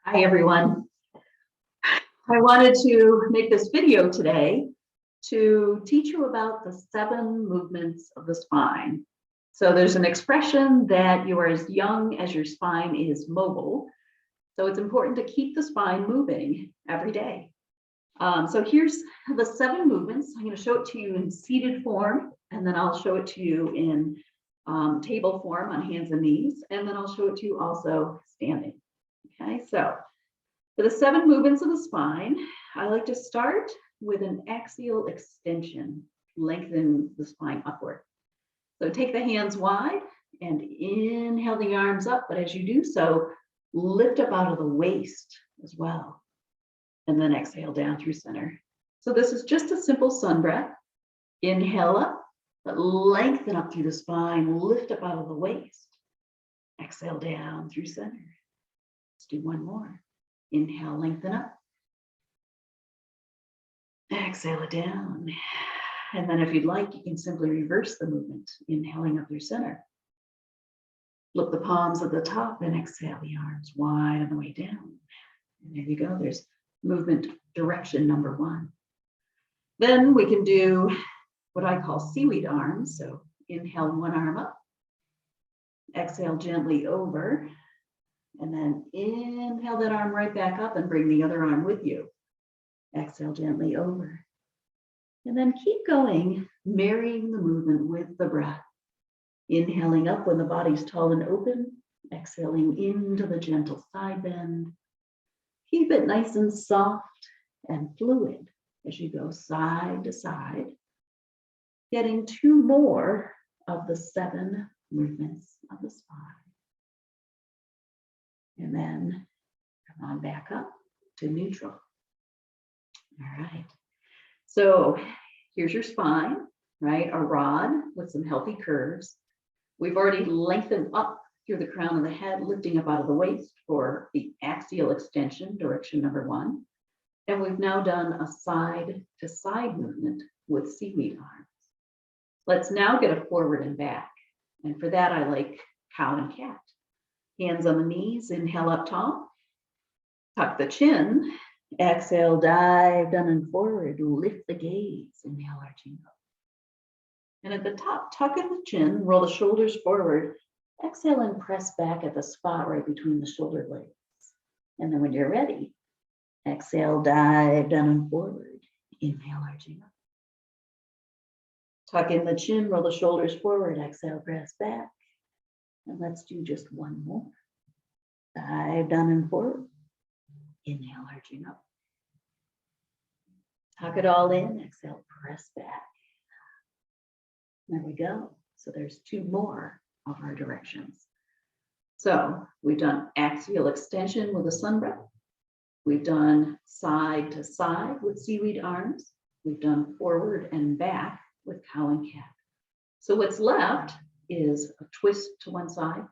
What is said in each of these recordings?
Hi, everyone. I wanted to make this video today to teach you about the 7 movements of the spine. So there's an expression that you are as young as your spine is mobile. So it's important to keep the spine moving every day. So here's the 7 movements. I'm going to show it to you in seated form, and then I'll show it to you in table form on hands and knees, and then I'll show it to you also standing. Okay, so for the 7 movements of the spine, I like to start with an axial extension, lengthen the spine upward. So take the hands wide and inhale the arms up, but as you do so, lift up out of the waist as well. And then exhale down through center. So this is just a simple sun breath. Inhale up, but lengthen up through the spine, lift up out of the waist. Exhale down through center. Let's do one more. Inhale, lengthen up. Exhale it down. And then if you'd like, you can simply reverse the movement, inhaling up through center. Flip the palms at the top and exhale the arms wide on the way down. And there you go. There's movement direction number 1. Then we can do what I call seaweed arms. So inhale one arm up. Exhale gently over. And then inhale that arm right back up and bring the other arm with you. Exhale gently over. And then keep going, marrying the movement with the breath. Inhaling up when the body's tall and open. Exhaling into the gentle side bend. Keep it nice and soft and fluid as you go side to side. Getting 2 more of the 7 movements of the spine. And then come on back up to neutral. All right. So here's your spine, right? A rod with some healthy curves. We've already lengthened up through the crown of the head, lifting up out of the waist for the axial extension, direction number 1. And we've now done a side to side movement with seaweed arms. Let's now get a forward and back. And for that, I like cow and cat. Hands on the knees, inhale up tall, tuck the chin, exhale, dive down and forward, lift the gaze, inhale, arching up. And at the top, tuck in the chin, roll the shoulders forward, exhale and press back at the spot right between the shoulder blades. And then when you're ready, exhale, dive down and forward, inhale, arching up. Tuck in the chin, roll the shoulders forward, exhale, press back. And let's do just one more. Dive down and forward. Inhale, arching up. Tuck it all in. Exhale, press back. There we go. So there's 2 more of our directions. So we've done axial extension with a sun breath. We've done side to side with seaweed arms. We've done forward and back with cow and cat. So what's left is a twist to one side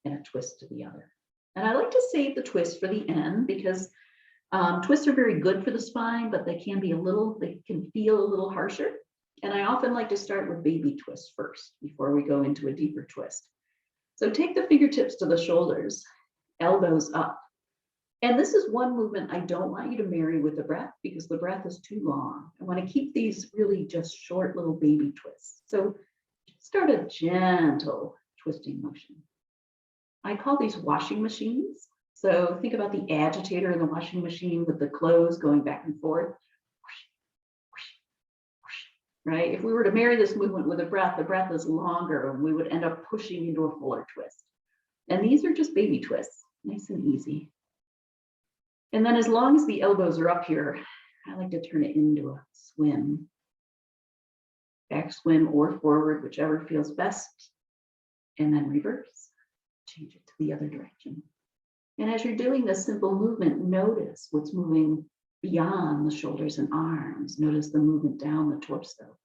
and a twist to the other. And I like to save the twist for the end because twists are very good for the spine, but they can feel a little harsher. And I often like to start with baby twists first before we go into a deeper twist. So take the fingertips to the shoulders, elbows up. And this is one movement I don't want you to marry with the breath because the breath is too long. I want to keep these really just short little baby twists. So start a gentle twisting motion. I call these washing machines. So think about the agitator in the washing machine with the clothes going back and forth. Right? If we were to marry this movement with the breath is longer and we would end up pushing into a fuller twist. And these are just baby twists, nice and easy. And then as long as the elbows are up here, I like to turn it into a swim. Back swim or forward, whichever feels best. And then reverse. Change it to the other direction. And as you're doing this simple movement, notice what's moving beyond the shoulders and arms. Notice the movement down the torso.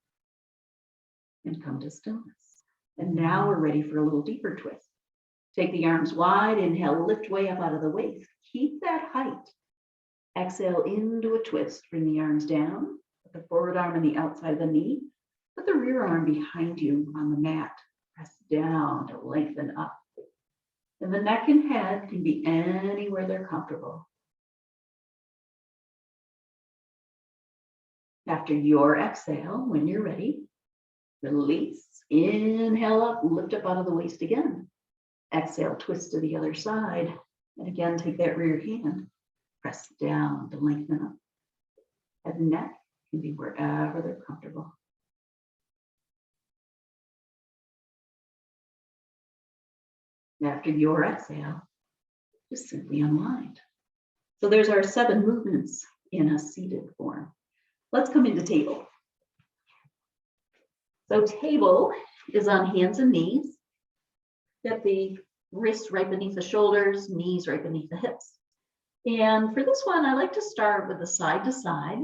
And come to stillness. And now we're ready for a little deeper twist. Take the arms wide, inhale, lift way up out of the waist. Keep that height. Exhale into a twist. Bring the arms down. Put the forward arm on the outside of the knee. Put the rear arm behind you on the mat. Press down to lengthen up. And the neck and head can be anywhere they're comfortable. After your exhale, when you're ready, release, inhale up, lift up out of the waist again. Exhale, twist to the other side. And again, take that rear hand, press down to lengthen up. Head and neck can be wherever they're comfortable. After your exhale, just simply unwind. So there's our 7 movements in a seated form. Let's come into table. So table is on hands and knees. Get the wrists right beneath the shoulders, knees right beneath the hips. And for this one, I like to start with the side to side.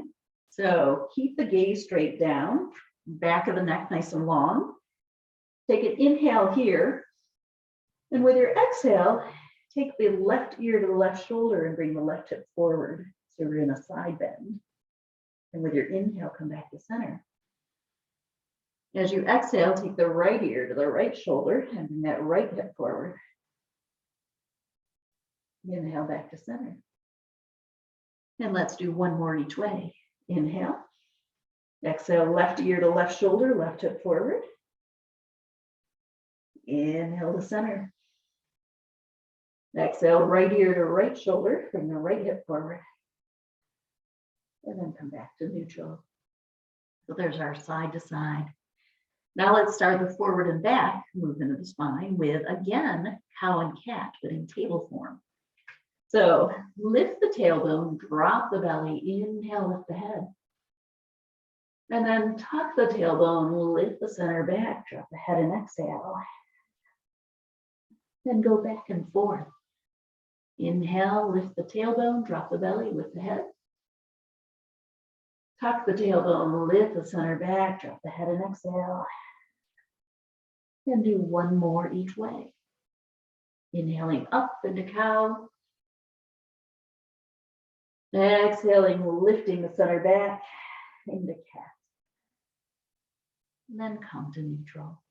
So keep the gaze straight down, back of the neck nice and long. Take an inhale here. And with your exhale, take the left ear to the left shoulder and bring the left hip forward. So we're in a side bend. And with your inhale, come back to center. As you exhale, take the right ear to the right shoulder and bring that right hip forward. Inhale back to center. And let's do one more each way. Inhale. Exhale, left ear to left shoulder, left hip forward. Inhale to center. Exhale, right ear to right shoulder, bring the right hip forward. And then come back to neutral. So there's our side to side. Now let's start the forward and back movement of the spine with, again, cow and cat, but in table form. So lift the tailbone, drop the belly, inhale, lift the head. And then tuck the tailbone, lift the center back, drop the head and exhale. Then go back and forth. Inhale, lift the tailbone, drop the belly, lift the head. Tuck the tailbone, lift the center back, drop the head and exhale. And do one more each way. Inhaling up into cow. Exhaling, lifting the center back into cat. And then come to neutral.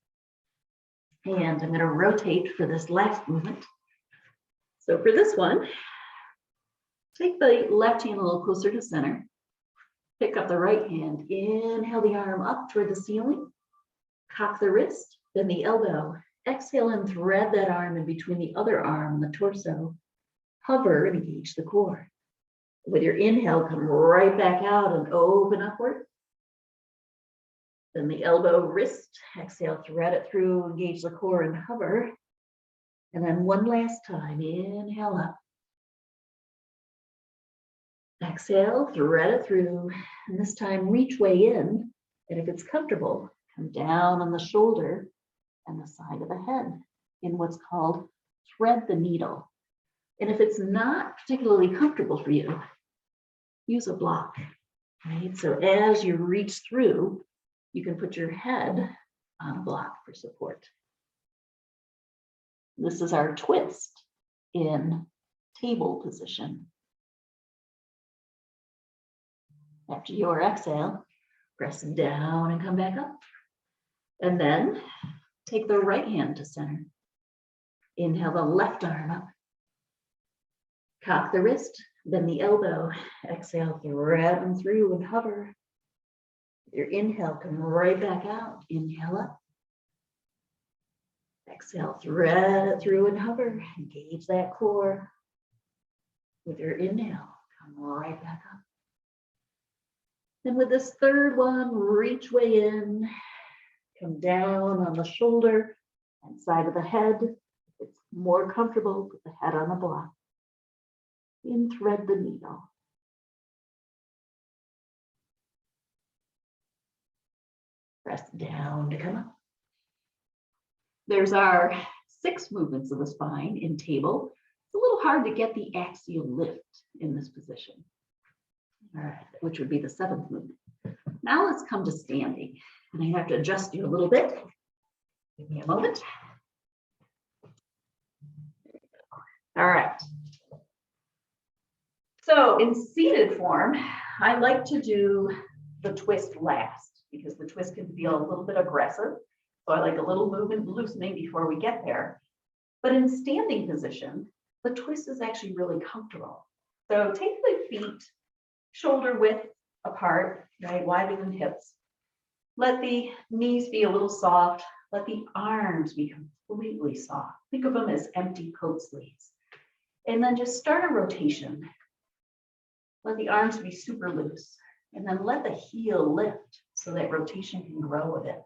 And I'm going to rotate for this last movement. So for this one, take the left hand a little closer to center. Pick up the right hand. Inhale the arm up toward the ceiling. Cock the wrist, then the elbow. Exhale and thread that arm in between the other arm and the torso. Hover and engage the core. With your inhale, come right back out and open upward. Then the elbow, wrist, exhale, thread it through, engage the core and hover. And then one last time, inhale up. Exhale, thread it through, and this time reach way in. And if it's comfortable, come down on the shoulder and the side of the head in what's called thread the needle. And if it's not particularly comfortable for you, use a block, right? So as you reach through, you can put your head on a block for support. This is our twist in table position. After your exhale, press down and come back up. And then take the right hand to center. Inhale the left arm up. Cock the wrist, then the elbow. Exhale, thread them through and hover. Your inhale, come right back out. Inhale up. Exhale, thread it through and hover. Engage that core. With your inhale, come right back up. And with this third one, reach way in. Come down on the shoulder and side of the head. If it's more comfortable, put the head on the block. In thread the needle. Press down to come up. There's our 6 movements of the spine in table. It's a little hard to get the axial lift in this position, all right, which would be the 7th movement. Now let's come to standing. And I have to adjust you a little bit. Give me a moment. All right. So in seated form, I like to do the twist last because the twist can feel a little bit aggressive. So I like a little movement loosening before we get there. But in standing position, the twist is actually really comfortable. So take the feet shoulder width apart, right? Wider than hips. Let the knees be a little soft. Let the arms be completely soft. Think of them as empty coat sleeves. And then just start a rotation. Let the arms be super loose. And then let the heel lift so that rotation can grow a bit.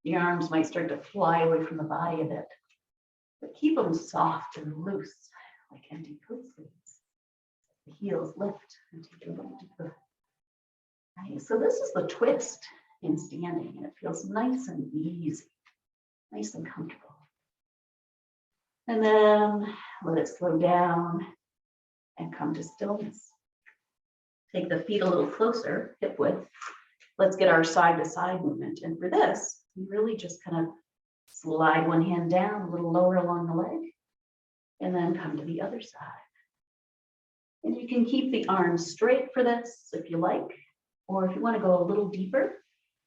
The arms might start to fly away from the body a bit. But keep them soft and loose, like empty coat sleeves. The heels lift and take a little deeper. Right, so this is the twist in standing, and it feels nice and easy, nice and comfortable. And then let it slow down and come to stillness. Take the feet a little closer, hip width. Let's get our side to side movement. And for this, you really just kind of slide one hand down a little lower along the leg, and then come to the other side. And you can keep the arms straight for this if you like, or if you want to go a little deeper,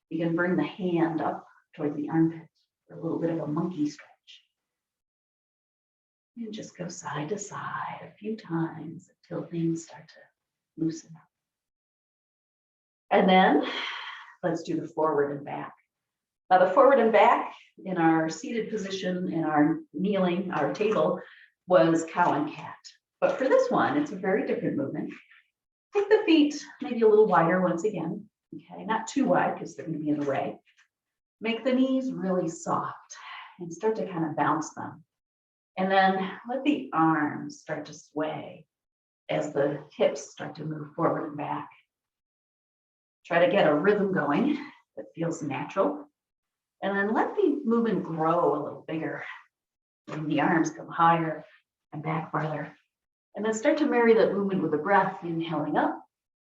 you can bring the hand up toward the armpit for a little bit of a monkey stretch. And just go side to side a few times until things start to loosen up. And then let's do the forward and back. Now the forward and back in our seated position, in our kneeling, our table, was cow and cat. But for this one, it's a very different movement. Take the feet maybe a little wider once again. Okay, not too wide because they're going to be in the way. Make the knees really soft and start to kind of bounce them. And then let the arms start to sway as the hips start to move forward and back. Try to get a rhythm going that feels natural. And then let the movement grow a little bigger. And the arms come higher and back farther. And then start to marry that movement with the breath, inhaling up,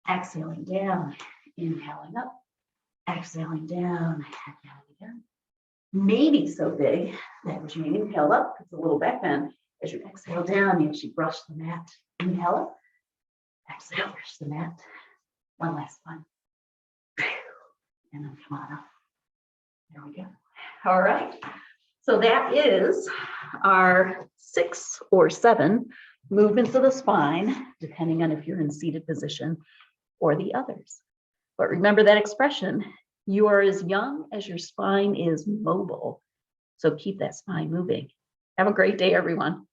exhaling down, inhaling up, exhaling down, inhaling down. Maybe so big that as you inhale up, it's a little back bend. As you exhale down, you actually brush the mat. Inhale up, exhale, brush the mat. One last one. And then come on up. There we go. All right. So that is our 6 or 7 movements of the spine, depending on if you're in seated position or the others. But remember that expression, you are as young as your spine is mobile. So keep that spine moving. Have a great day, everyone.